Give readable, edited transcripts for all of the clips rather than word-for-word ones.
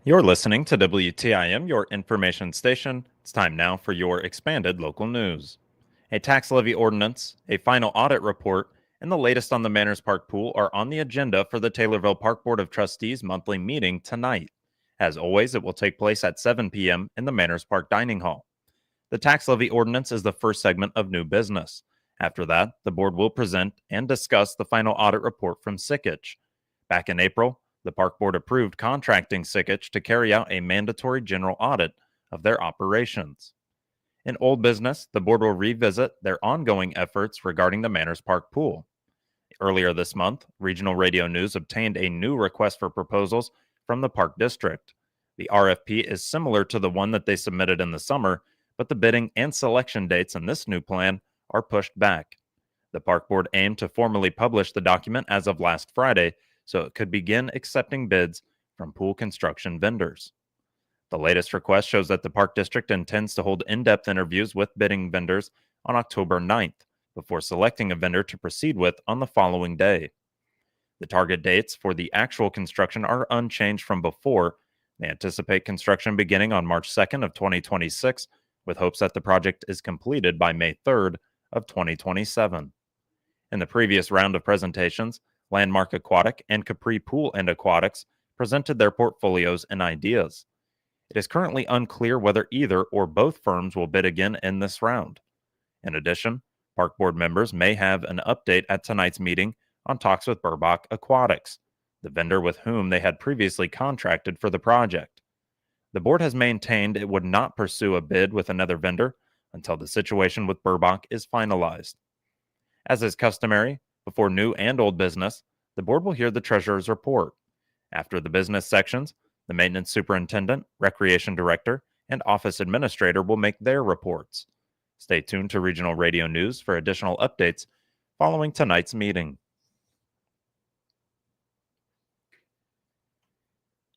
You're listening to WTIM, your information station. It's time now for your expanded local news. A tax levy ordinance, a final audit report, and the latest on the Manners Park pool are on the agenda for the Taylorville Park Board of Trustees monthly meeting tonight. As always, it will take place at 7 p.m. in the Manners Park Dining Hall. The tax levy ordinance is the first segment of new business. After that, the board will present and discuss the final audit report from Sickich. Back in April, the Park Board approved contracting Sickich to carry out a mandatory general audit of their operations. In old business, the board will revisit their ongoing efforts regarding the Manners Park pool. Earlier this month, Regional Radio News obtained a new request for proposals from the Park District. The RFP is similar to the one that they submitted in the summer, but the bidding and selection dates in this new plan are pushed back. The Park Board aimed to formally publish the document as of last Friday, so it could begin accepting bids from pool construction vendors. The latest request shows that the Park District intends to hold in-depth interviews with bidding vendors on October 9th before selecting a vendor to proceed with on the following day. The target dates for the actual construction are unchanged from before. They anticipate construction beginning on March 2nd of 2026, with hopes that the project is completed by May 3rd of 2027. In the previous round of presentations, Landmark Aquatic and Capri Pool and Aquatics presented their portfolios and ideas. It is currently unclear whether either or both firms will bid again in this round. In addition, Park Board members may have an update at tonight's meeting on talks with Burbach Aquatics, the vendor with whom they had previously contracted for the project. The board has maintained it would not pursue a bid with another vendor until the situation with Burbach is finalized. As is customary, before new and old business, the board will hear the treasurer's report. After the business sections, the maintenance superintendent, recreation director, and office administrator will make their reports. Stay tuned to Regional Radio News for additional updates following tonight's meeting.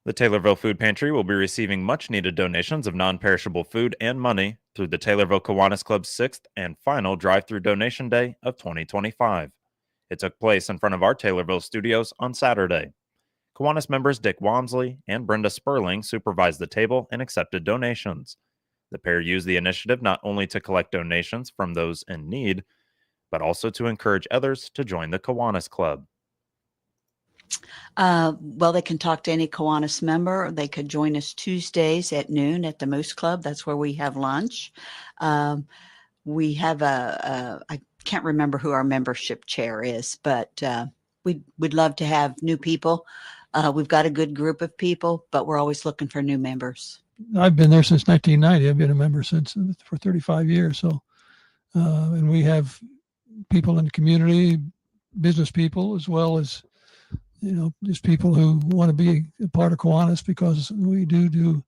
The Taylorville Food Pantry will be receiving much-needed donations of non-perishable food and money through the Taylorville Kiwanis Club's 6th and final drive-through donation day of 2025. It took place in front of our Taylorville studios on Saturday. Kiwanis members Dick Walmsley and Brenda Sperling supervised the table and accepted donations. The pair used the initiative not only to collect donations from those in need, but also to encourage others to join the Kiwanis Club. Well, they can talk to any Kiwanis member. They could join us Tuesdays at noon at the Moose Club. That's where we have lunch. We have I can't remember who our membership chair is, but we'd love to have new people. We've got a good group of people, but we're always looking for new members. I've been there since 1990. I've been a member for 35 years. So, and we have people in the community, business people, as well as just people who want to be a part of Kiwanis, because we do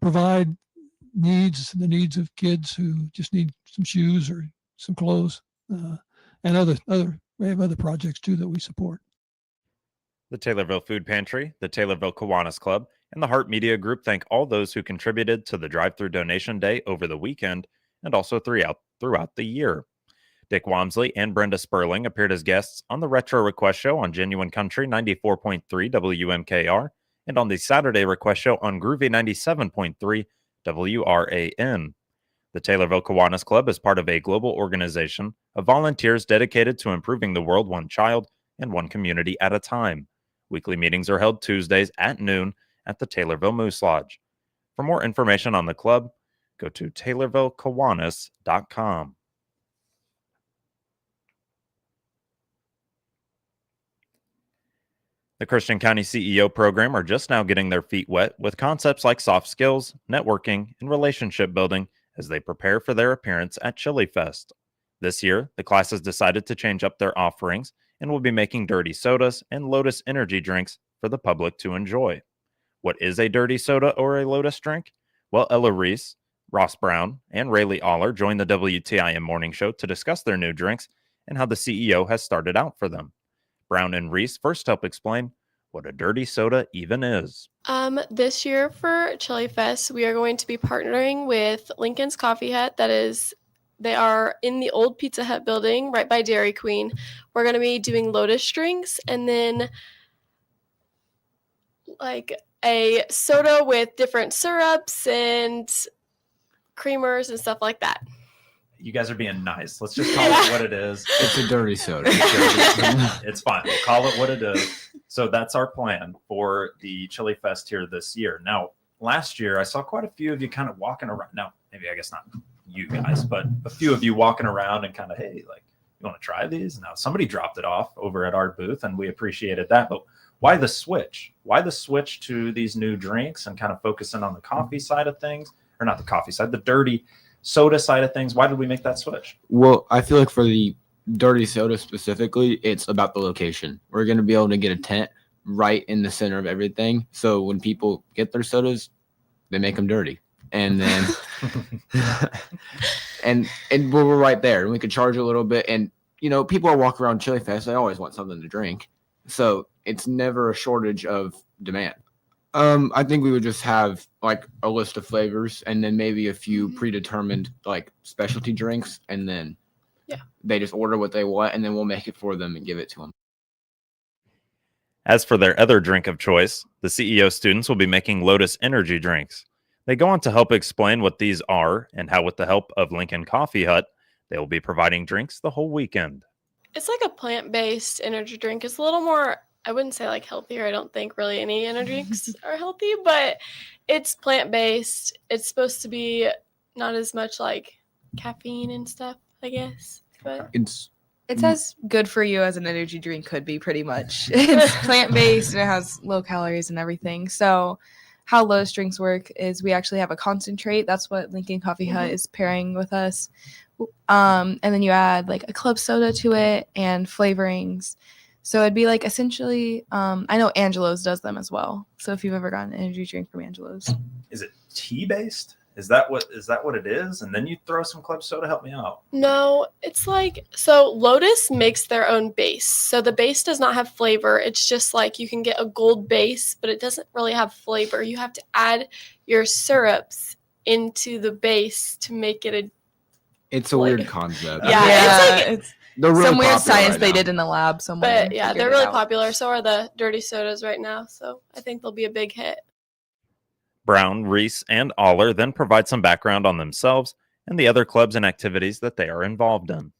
provide the needs of kids who just need some shoes or some clothes, and we have other projects too that we support. The Taylorville Food Pantry, the Taylorville Kiwanis Club, and the Heart Media Group thank all those who contributed to the drive-through donation day over the weekend and also throughout the year. Dick Walmsley and Brenda Sperling appeared as guests on the Retro Request Show on Genuine Country 94.3 WMKR and on the Saturday Request Show on Groovy 97.3 WRAN. The Taylorville Kiwanis Club is part of a global organization of volunteers dedicated to improving the world one child and one community at a time. Weekly meetings are held Tuesdays at noon at the Taylorville Moose Lodge. For more information on the club, go to TaylorvilleKiwanis.com. The Christian County CEO program are just now getting their feet wet with concepts like soft skills, networking, and relationship building as they prepare for their appearance at Chili Fest. This year, the class has decided to change up their offerings and will be making dirty sodas and Lotus energy drinks for the public to enjoy. What is a dirty soda or a Lotus drink? Well, Ella Reese, Ross Brown, and Rayleigh Aller joined the WTIM morning show to discuss their new drinks and how the CEO has started out for them. Brown and Reese first help explain what a dirty soda even is. This year for Chili Fest, we are going to be partnering with Lincoln's Coffee Hut. They are in the old Pizza Hut building right by Dairy Queen. We're going to be doing Lotus drinks, and then a soda with different syrups and creamers and stuff like that. You guys are being nice. Let's just call it what it is. It's a dirty soda. It's fine. We'll call it what it is. So that's our plan for the Chili Fest here this year. Now, last year, I saw quite a few of you kind of walking around. Now, maybe I guess not you guys, but a few of you walking around and kind of, hey, like, you want to try these? Now, somebody dropped it off over at our booth, and we appreciated that. But why the switch? Why the switch to these new drinks and kind of focusing on the coffee side of things? Or not the coffee side, the dirty soda side of things. Why did we make that switch? Well, I feel like for the dirty soda specifically, it's about the location. We're going to be able to get a tent right in the center of everything. So when people get their sodas, they make them dirty. And then and we're right there. And we could charge a little bit. And, you know, people are walking around Chili Fest. They always want something to drink. So it's never a shortage of demand. I think we would just have like a list of flavors and then maybe a few predetermined like specialty drinks, and then they just order what they want and then we'll make it for them and give it to them. As for their other drink of choice, the CEO students will be making Lotus energy drinks. They go on to help explain what these are and how, with the help of Lincoln Coffee Hut, they will be providing drinks the whole weekend. It's like a plant-based energy drink. It's a little more, I wouldn't say like healthier. I don't think really any energy drinks are healthy, but it's plant-based. It's supposed to be not as much like caffeine and stuff, I guess. But It's as good for you as an energy drink could be, pretty much. It's plant-based and it has low calories and everything. So how Lotus drinks work is we actually have a concentrate. That's what Lincoln Coffee Hut is pairing with us. And then you add like a club soda to it and flavorings. So it'd be like essentially, I know Angelo's does them as well. So if you've ever gotten an energy drink from Angelo's. Is it tea based? Is that what it is? And then you throw some club soda? Help me out. no, it's like, so Lotus makes their own base. So the base does not have flavor. It's just like you can get a gold base, but it doesn't really have flavor. You have to add your syrups into the base to make it a weird concept. It's They're really some weird popular science right they now. did in the lab somewhere. But yeah, they're really popular. So are the dirty sodas right now. So I think they'll be a big hit. Brown, Reese, and Aller then provide some background on themselves and the other clubs and activities that they are involved in.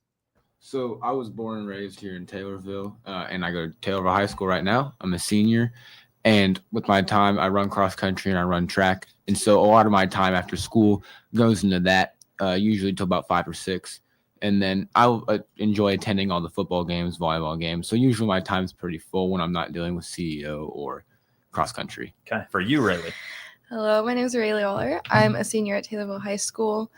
So I was born and raised here in Taylorville, and I go to Taylorville High School right now. I'm a senior, and with my time, I run cross country and I run track. And so a lot of my time after school goes into that, usually till about 5 or 6. And then I enjoy attending all the football games, volleyball games. So usually my time's pretty full when I'm not dealing with CEO or cross country. Okay, for you, Rayleigh. Hello, my name is Rayleigh Oller. I'm a senior at Taylorville High School.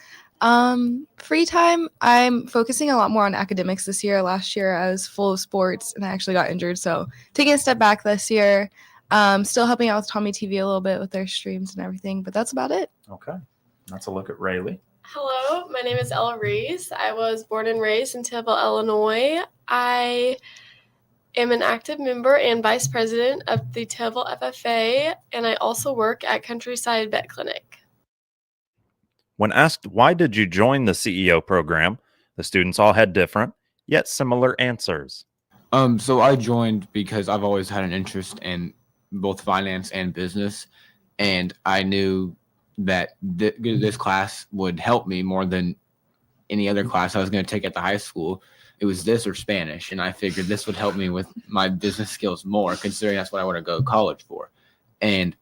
Free time, I'm focusing a lot more on academics this year. Last year, I was full of sports and I actually got injured. So taking a step back this year, still helping out with Tommy TV a little bit with their streams and everything, but that's about it. Okay, that's a look at Rayleigh. Hello, my name is Ella Reese. I was born and raised in Taylorville, Illinois. I am an active member and vice president of the Taylorville FFA, and I also work at Countryside Vet Clinic. When asked why did you join the CEO program, the students all had different, yet similar answers. So I joined because I've always had an interest in both finance and business, and I knew that this class would help me more than any other class I was going to take at the high school. It was this or Spanish, and I figured this would help me with my business skills more, considering that's what I want to go to college for. And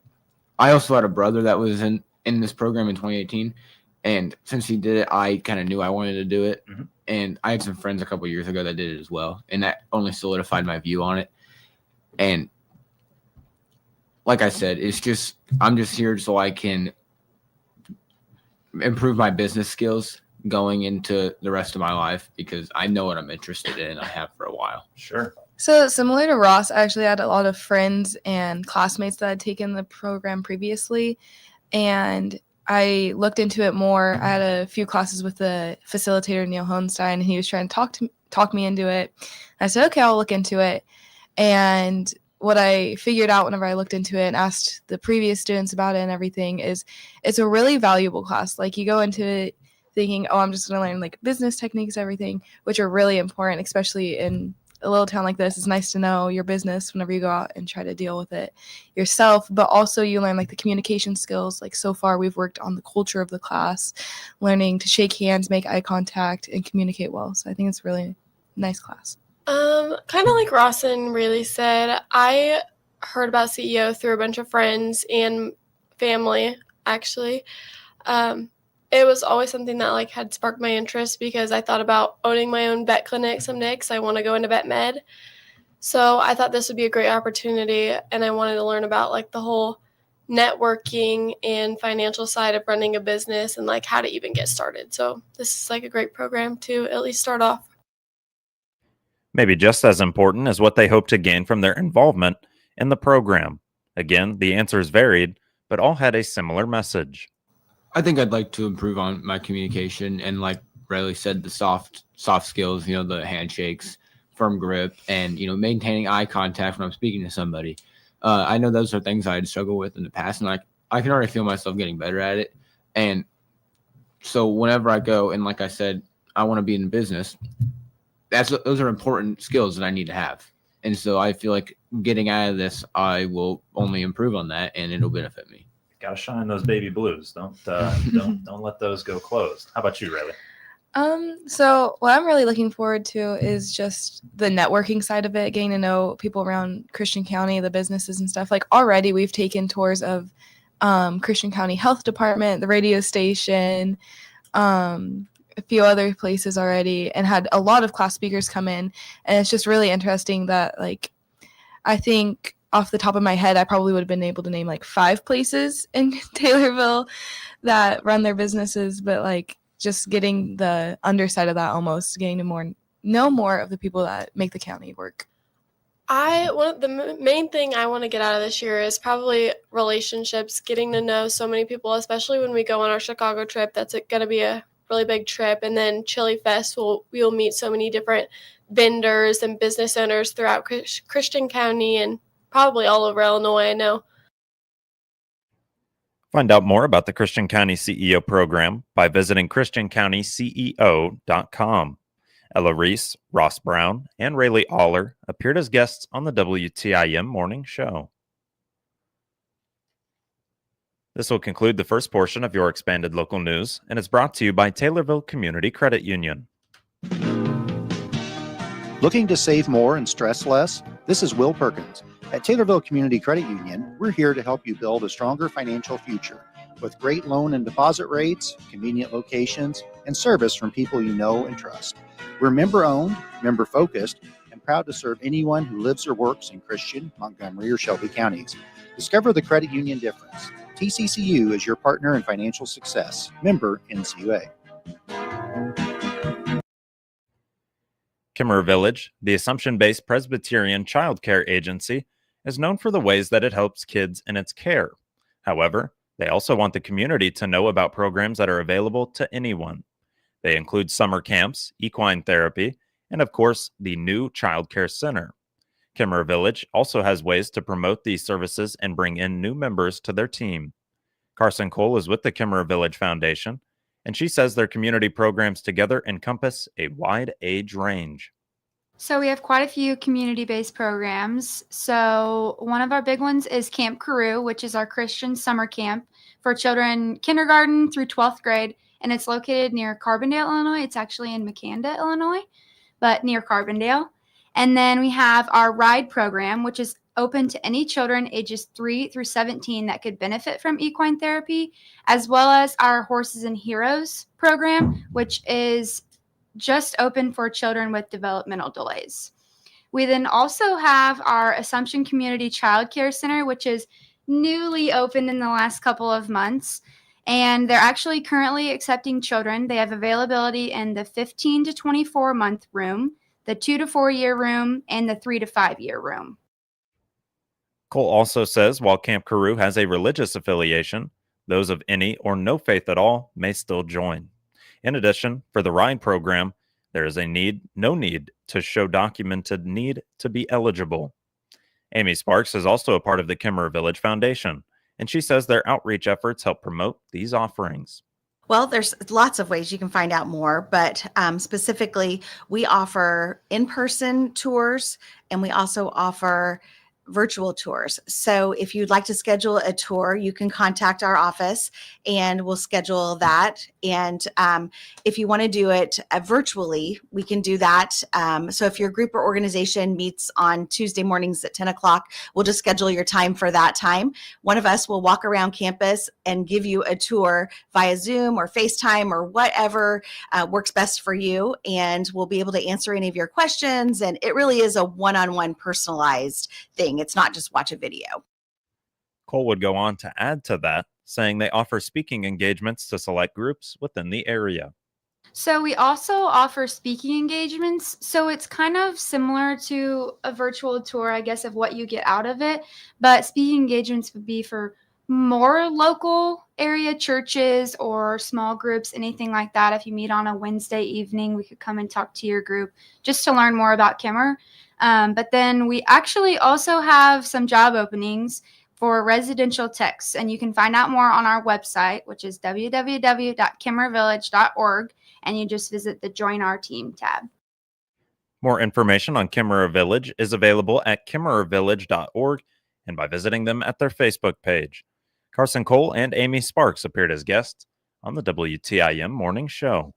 I also had a brother that was in this program in 2018, and since he did it, I kind of knew I wanted to do it. Mm-hmm. And I had some friends a couple of years ago that did it as well, and that only solidified my view on it. And like I said, I'm just here so I can improve my business skills going into the rest of my life, because I know what I'm interested in and I have for a while. Sure. So similar to Ross, I actually had a lot of friends and classmates that had taken the program previously, and I looked into it more. I had a few classes with the facilitator, Neil Hohenstein, and he was trying to talk me into it. I said, okay, I'll look into it. And what I figured out whenever I looked into it and asked the previous students about it and everything is it's a really valuable class. Like, you go into it thinking, oh, I'm just going to learn like business techniques, everything, which are really important, especially in a little town like this, it's nice to know your business whenever you go out and try to deal with it yourself. But also you learn like the communication skills. Like so far we've worked on the culture of the class, learning to shake hands, make eye contact, and communicate well. So I think it's really nice class. Kind of like Ross and Rayleigh said, I heard about CEO through a bunch of friends and family, actually. It was always something that like had sparked my interest because I thought about owning my own vet clinic someday because I want to go into vet med. So I thought this would be a great opportunity, and I wanted to learn about like the whole networking and financial side of running a business and like how to even get started. So this is like a great program to at least start off. Maybe just as important as what they hope to gain from their involvement in the program. Again, the answers varied, but all had a similar message. I think I'd like to improve on my communication and, like Riley said, the soft skills, the handshakes, firm grip, and, maintaining eye contact when I'm speaking to somebody. I know those are things I'd struggle with in the past, and I can already feel myself getting better at it. And so whenever I go, and like I said, I want to be in business, those are important skills that I need to have. And so I feel like getting out of this, I will only improve on that, and it'll benefit me. Gotta shine those baby blues. Don't let those go closed. How about you, Riley? So what I'm really looking forward to is just the networking side of it, getting to know people around Christian County, the businesses and stuff. Like already we've taken tours of Christian County Health Department, the radio station, a few other places already, and had a lot of class speakers come in. And it's just really interesting that like I think off the top of my head, I probably would have been able to name like 5 places in Taylorville that run their businesses, but like just getting the underside of that, almost getting to know more of the people that make the county work. The main thing I want to get out of this year is probably relationships, getting to know so many people, especially when we go on our Chicago trip. That's going to be a really big trip. And then Chili Fest, we'll meet so many different vendors and business owners throughout Christian County and probably all over Illinois, I know. Find out more about the Christian County CEO program by visiting christiancountyceo.com. Ella Reese, Ross Brown, and Rayleigh Aller appeared as guests on the WTIM morning show. This will conclude the first portion of your expanded local news, and is brought to you by Taylorville Community Credit Union. Looking to save more and stress less? This is Will Perkins. At Taylorville Community Credit Union, we're here to help you build a stronger financial future with great loan and deposit rates, convenient locations, and service from people you know and trust. We're member-owned, member-focused, and proud to serve anyone who lives or works in Christian, Montgomery, or Shelby counties. Discover the credit union difference. TCCU is your partner in financial success. Member NCUA. Kimmerer Village, the Assumption-based Presbyterian child care agency, is known for the ways that it helps kids in its care. However, they also want the community to know about programs that are available to anyone. They include summer camps, equine therapy, and of course, the new child care center. Kimmerer Village also has ways to promote these services and bring in new members to their team. Carson Cole is with the Kimmerer Village Foundation, and she says their community programs together encompass a wide age range. So we have quite a few community-based programs. So one of our big ones is Camp Carew, which is our Christian summer camp for children kindergarten through 12th grade, and it's located near Carbondale, Illinois. It's actually in Makanda, Illinois, but near Carbondale. And then we have our RIDE program, which is open to any children ages 3 through 17 that could benefit from equine therapy, as well as our Horses and Heroes program, which is just open for children with developmental delays. We then also have our Assumption Community Child Care Center, which is newly opened in the last couple of months. And they're actually currently accepting children. They have availability in the 15 to 24 month room, the 2 to 4 year room, and the 3 to 5 year room. Cole also says while Camp Carew has a religious affiliation, those of any or no faith at all may still join. In addition, for the RIDE program, there is no need to show documented need to be eligible. Amy Sparks is also a part of the Kimmerer Village Foundation, and she says their outreach efforts help promote these offerings. Well, there's lots of ways you can find out more, but specifically, we offer in-person tours and we also offer virtual tours. So if you'd like to schedule a tour, you can contact our office and we'll schedule that. And if you want to do it virtually, we can do that. So if your group or organization meets on Tuesday mornings at 10 o'clock, we'll just schedule your time for that time. One of us will walk around campus and give you a tour via Zoom or FaceTime or whatever works best for you. And we'll be able to answer any of your questions. And it really is a one-on-one personalized thing. It's not just watch a video. Cole would go on to add to that, saying they offer speaking engagements to select groups within the area. So we also offer speaking engagements. So it's kind of similar to a virtual tour, I guess, of what you get out of it. But speaking engagements would be for more local area churches or small groups, anything like that. If you meet on a Wednesday evening, we could come and talk to your group just to learn more about Kimmer. But then we actually also have some job openings for residential techs, and you can find out more on our website, which is www.kimmervillage.org, and you just visit the Join Our Team tab. More information on Kimmerer Village is available at kimmerervillage.org and by visiting them at their Facebook page. Carson Cole and Amy Sparks appeared as guests on the WTIM Morning Show.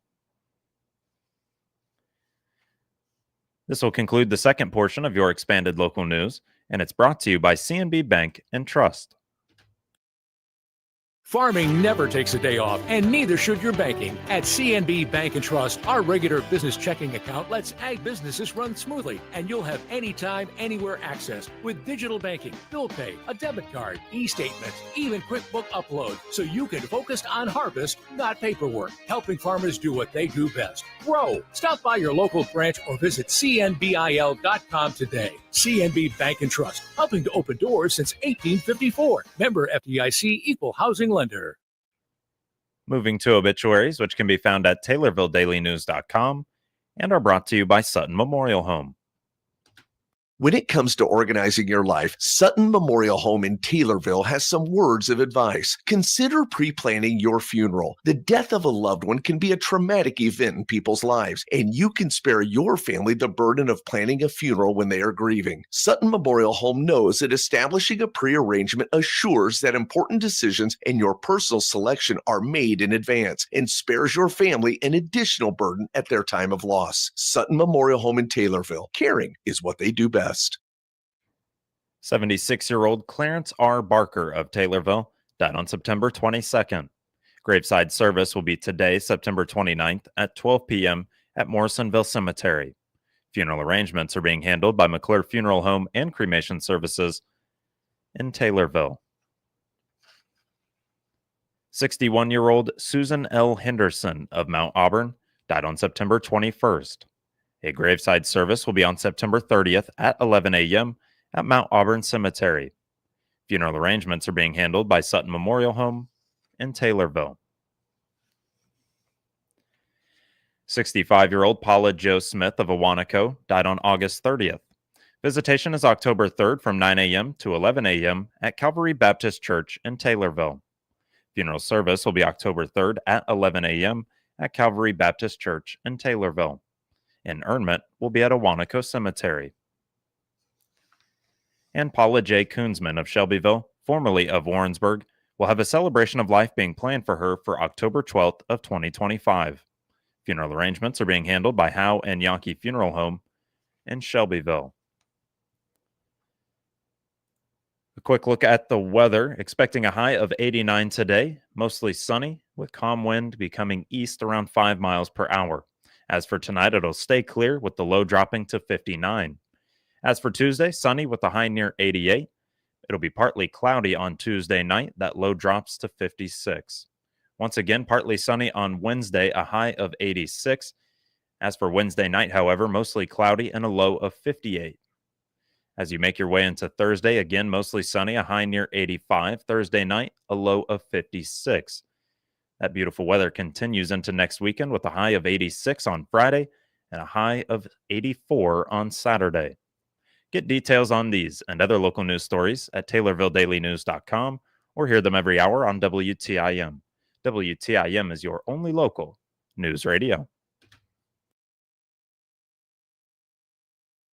This will conclude the second portion of your expanded local news, and it's brought to you by C&B Bank and Trust. Farming never takes a day off, and neither should your banking. At CNB Bank & Trust, our regular business checking account lets ag businesses run smoothly, and you'll have anytime, anywhere access with digital banking, bill pay, a debit card, e-statements, even QuickBook upload, so you can focus on harvest, not paperwork, helping farmers do what they do best, grow. Stop by your local branch or visit cnbil.com today. CNB Bank & Trust, helping to open doors since 1854. Member FDIC, Equal Housing Lender. Moving to obituaries, which can be found at TaylorvilleDailyNews.com and are brought to you by Sutton Memorial Home. When it comes to organizing your life, Sutton Memorial Home in Taylorville has some words of advice. Consider pre-planning your funeral. The death of a loved one can be a traumatic event in people's lives, and you can spare your family the burden of planning a funeral when they are grieving. Sutton Memorial Home knows that establishing a pre-arrangement assures that important decisions and your personal selection are made in advance and spares your family an additional burden at their time of loss. Sutton Memorial Home in Taylorville. Caring is what they do best. 76-year-old Clarence R. Barker of Taylorville died on September 22nd. Graveside service will be today, September 29th at 12 p.m. at Morrisonville Cemetery. Funeral arrangements are being handled by McClure Funeral Home and Cremation Services in Taylorville. 61-year-old Susan L. Henderson of Mount Auburn died on September 21st. A graveside service will be on September 30th at 11 a.m. at Mount Auburn Cemetery. Funeral arrangements are being handled by Sutton Memorial Home in Taylorville. 65-year-old Paula Jo Smith of Awanaco died on August 30th. Visitation is October 3rd from 9 a.m. to 11 a.m. at Calvary Baptist Church in Taylorville. Funeral service will be October 3rd at 11 a.m. at Calvary Baptist Church in Taylorville. Interment will be at Awanaco Cemetery. And Paula J. Koonsman of Shelbyville, formerly of Warrensburg, will have a celebration of life being planned for her for October 12th of 2025. Funeral arrangements are being handled by Howe and Yankee Funeral Home in Shelbyville. A quick look at the weather. Expecting a high of 89 today, mostly sunny, with calm wind becoming east around 5 miles per hour. As for tonight, it'll stay clear with the low dropping to 59. As for Tuesday, sunny with a high near 88. It'll be partly cloudy on Tuesday night. That low drops to 56. Once again, partly sunny on Wednesday, a high of 86. As for Wednesday night, however, mostly cloudy and a low of 58. As you make your way into Thursday, again, mostly sunny, a high near 85. Thursday night, a low of 56. That beautiful weather continues into next weekend with a high of 86 on Friday and a high of 84 on Saturday. Get details on these and other local news stories at TaylorvilleDailyNews.com or hear them every hour on WTIM. WTIM is your only local news radio.